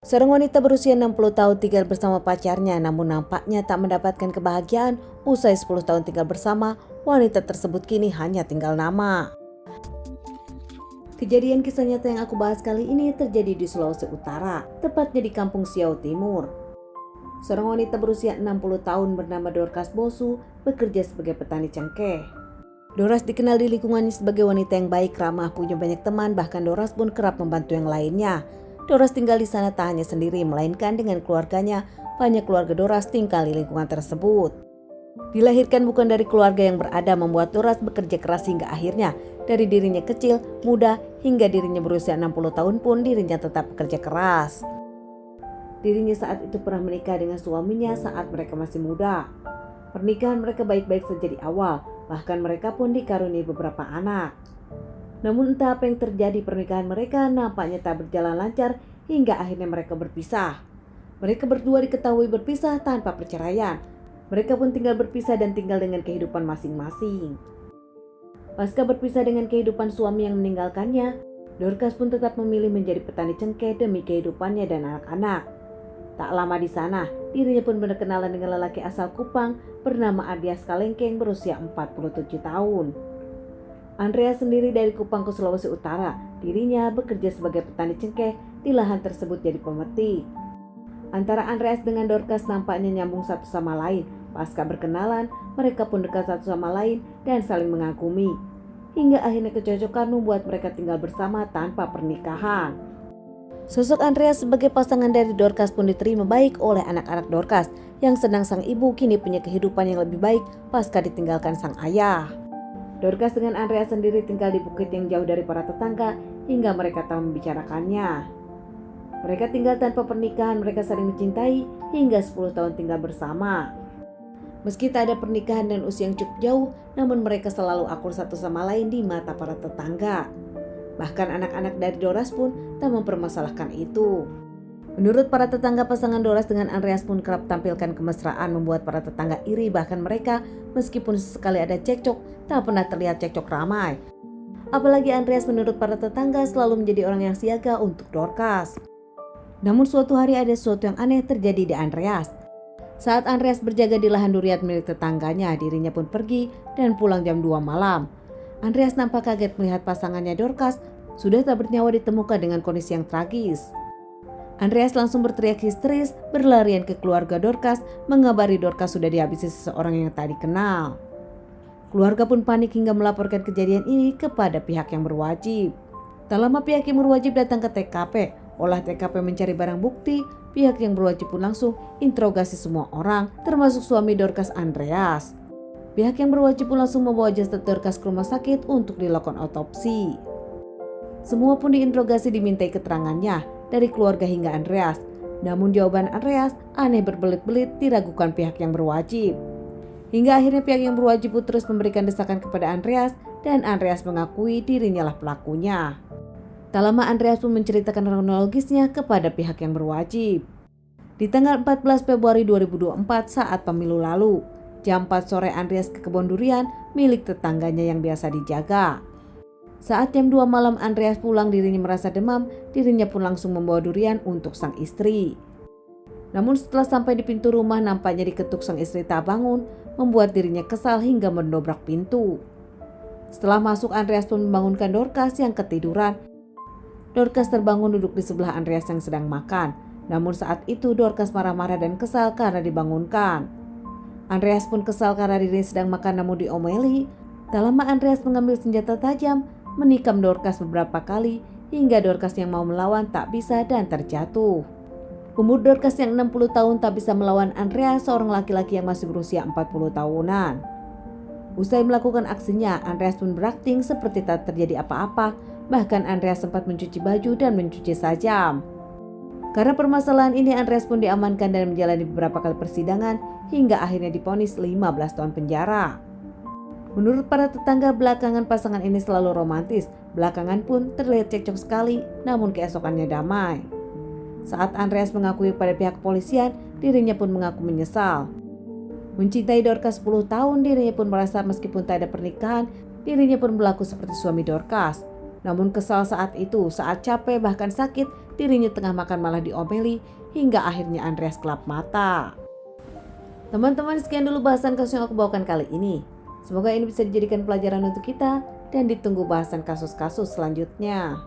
Seorang wanita berusia 60 tahun tinggal bersama pacarnya, namun nampaknya tak mendapatkan kebahagiaan. Usai 10 tahun tinggal bersama, wanita tersebut kini hanya tinggal nama. Kejadian kisah nyata yang aku bahas kali ini terjadi di Sulawesi Utara, tepatnya di Kampung Siau Timur. Seorang wanita berusia 60 tahun bernama Dorcas Bosu bekerja sebagai petani cengkeh. Doras dikenal di lingkungannya sebagai wanita yang baik, ramah, punya banyak teman, bahkan Doras pun kerap membantu yang lainnya. Doras tinggal di sana tak hanya sendiri, melainkan dengan keluarganya. Banyak keluarga Doras tinggal di lingkungan tersebut. Dilahirkan bukan dari keluarga yang berada, membuat Doras bekerja keras hingga akhirnya. Dari dirinya kecil, muda, hingga dirinya berusia 60 tahun pun dirinya tetap bekerja keras. Dirinya saat itu pernah menikah dengan suaminya saat mereka masih muda. Pernikahan mereka baik-baik saja di awal, bahkan mereka pun dikaruniai beberapa anak. Namun entah apa yang terjadi, pernikahan mereka nampaknya tak berjalan lancar hingga akhirnya mereka berpisah. Mereka berdua diketahui berpisah tanpa perceraian. Mereka pun tinggal berpisah dan tinggal dengan kehidupan masing-masing. Pasca berpisah dengan kehidupan suami yang meninggalkannya, Dorcas pun tetap memilih menjadi petani cengkeh demi kehidupannya dan anak-anak. Tak lama di sana, dirinya pun berkenalan dengan lelaki asal Kupang bernama Andreas Kalengkeng berusia 47 tahun. Andreas sendiri dari Kupang ke Sulawesi Utara. Dirinya bekerja sebagai petani cengkeh di lahan tersebut jadi pemetik. Antara Andreas dengan Dorcas nampaknya nyambung satu sama lain. Pasca berkenalan, mereka pun dekat satu sama lain dan saling mengagumi. Hingga akhirnya kecocokan membuat mereka tinggal bersama tanpa pernikahan. Sosok Andreas sebagai pasangan dari Dorcas pun diterima baik oleh anak-anak Dorcas yang senang sang ibu kini punya kehidupan yang lebih baik pasca ditinggalkan sang ayah. Dorcas dengan Andreas sendiri tinggal di bukit yang jauh dari para tetangga hingga mereka tak membicarakannya. Mereka tinggal tanpa pernikahan, mereka saling mencintai hingga 10 tahun tinggal bersama. Meski tak ada pernikahan dan usia yang cukup jauh, namun mereka selalu akur satu sama lain di mata para tetangga. Bahkan anak-anak dari Doras pun tak mempermasalahkan itu. Menurut para tetangga, pasangan Doras dengan Andreas pun kerap tampilkan kemesraan membuat para tetangga iri. Bahkan mereka meskipun sesekali ada cekcok, tak pernah terlihat cekcok ramai. Apalagi Andreas menurut para tetangga selalu menjadi orang yang siaga untuk Dorcas. Namun suatu hari ada sesuatu yang aneh terjadi di Andreas. Saat Andreas berjaga di lahan durian milik tetangganya, dirinya pun pergi dan pulang jam 2 malam. Andreas nampak kaget melihat pasangannya Dorcas sudah tak bernyawa ditemukan dengan kondisi yang tragis. Andreas langsung berteriak histeris, berlarian ke keluarga Dorcas, mengabari Dorcas sudah dihabisi seseorang yang tak dikenal. Keluarga pun panik hingga melaporkan kejadian ini kepada pihak yang berwajib. Tak lama pihak yang berwajib datang ke TKP. Olah TKP mencari barang bukti, pihak yang berwajib pun langsung interogasi semua orang, termasuk suami Dorcas, Andreas. Pihak yang berwajib pun langsung membawa jasad Dorcas ke rumah sakit untuk dilakukan otopsi. Semua pun diinterogasi, dimintai keterangannya dari keluarga hingga Andreas. Namun jawaban Andreas aneh berbelit-belit, diragukan pihak yang berwajib. Hingga akhirnya pihak yang berwajib pun terus memberikan desakan kepada Andreas dan Andreas mengakui dirinya lah pelakunya. Tak lama Andreas pun menceritakan kronologisnya kepada pihak yang berwajib. Di tanggal 14 Februari 2024 saat pemilu lalu, jam 4 sore Andreas ke kebun durian milik tetangganya yang biasa dijaga. Saat jam 2 malam Andreas pulang, dirinya merasa demam, dirinya pun langsung membawa durian untuk sang istri. Namun setelah sampai di pintu rumah nampaknya diketuk, sang istri tak bangun, membuat dirinya kesal hingga mendobrak pintu. Setelah masuk, Andreas pun membangunkan Dorcas yang ketiduran. Dorcas terbangun duduk di sebelah Andreas yang sedang makan. Namun saat itu Dorcas marah-marah dan kesal karena dibangunkan. Andreas pun kesal karena dirinya sedang makan namun diomeli. Tak lama Andreas mengambil senjata tajam, menikam Dorcas beberapa kali hingga Dorcas yang mau melawan tak bisa dan terjatuh. Umur Dorcas yang 60 tahun tak bisa melawan Andreas, seorang laki-laki yang masih berusia 40 tahunan. Usai melakukan aksinya, Andreas pun berakting seperti tak terjadi apa-apa. Bahkan Andreas sempat mencuci baju dan mencuci sajam. Karena permasalahan ini, Andreas pun diamankan dan menjalani beberapa kali persidangan hingga akhirnya divonis 15 tahun penjara. Menurut para tetangga, belakangan pasangan ini selalu romantis. Belakangan pun terlihat cekcok sekali, namun keesokannya damai. Saat Andreas mengakui pada pihak kepolisian, dirinya pun mengaku menyesal. Mencintai Dorcas 10 tahun, dirinya pun merasa meskipun tak ada pernikahan, dirinya pun berlaku seperti suami Dorcas. Namun kesal saat itu, saat capek bahkan sakit, dirinya tengah makan malah diomeli hingga akhirnya Andreas kelap mata. Teman-teman, sekian dulu bahasan kasus yang aku bawakan kali ini. Semoga ini bisa dijadikan pelajaran untuk kita dan ditunggu bahasan kasus-kasus selanjutnya.